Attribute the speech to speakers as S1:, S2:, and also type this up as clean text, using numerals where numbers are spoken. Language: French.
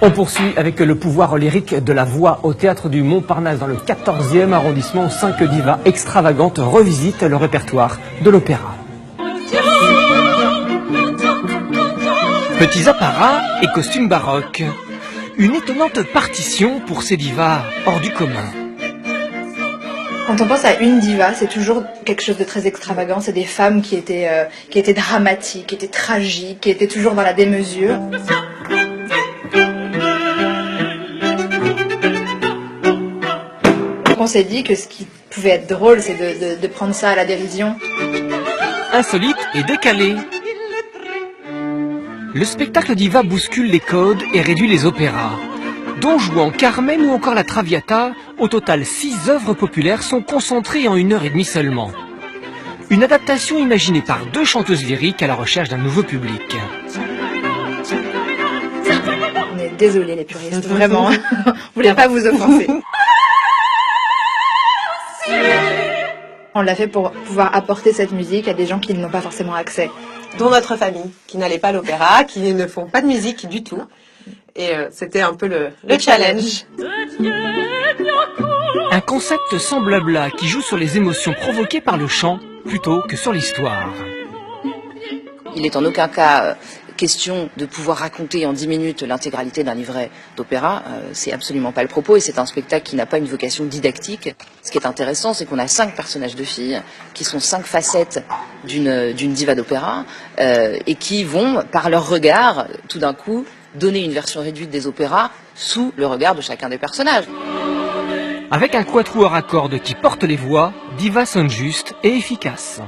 S1: On poursuit avec le pouvoir lyrique de la voix au théâtre du Montparnasse dans le 14e arrondissement. 5 divas extravagantes revisitent le répertoire de l'opéra. Petits apparats et costumes baroques. Une étonnante partition pour ces divas hors du commun.
S2: Quand on pense à une diva, c'est toujours quelque chose de très extravagant. C'est des femmes qui étaient dramatiques, qui étaient tragiques, qui étaient toujours dans la démesure. On s'est dit que ce qui pouvait être drôle, c'est de prendre ça à la dérision.
S1: Insolite et décalé. Le spectacle diva bouscule les codes et réduit les opéras. Don Juan, Carmen ou encore la Traviata, au total 6 œuvres populaires sont concentrées en 1h30 seulement. Une adaptation imaginée par 2 chanteuses lyriques à la recherche d'un nouveau public.
S2: On est désolés les puristes, vraiment. On voulait pas vous offenser. On l'a fait pour pouvoir apporter cette musique à des gens qui n'ont pas forcément accès.
S3: Dont notre famille, qui n'allait pas à l'opéra, qui ne font pas de musique du tout. Et c'était un peu le challenge.
S1: Un concept semblable à qui joue sur les émotions provoquées par le chant plutôt que sur l'histoire.
S4: Il n'est en aucun cas question de pouvoir raconter en 10 minutes l'intégralité d'un livret d'opéra. C'est absolument pas le propos et c'est un spectacle qui n'a pas une vocation didactique. Ce qui est intéressant, c'est qu'on a 5 personnages de filles qui sont 5 facettes d'une diva d'opéra et qui vont, par leur regard, tout d'un coup, donner une version réduite des opéras sous le regard de chacun des personnages.
S1: Avec un quatuor à cordes qui porte les voix, diva sonne juste et efficace.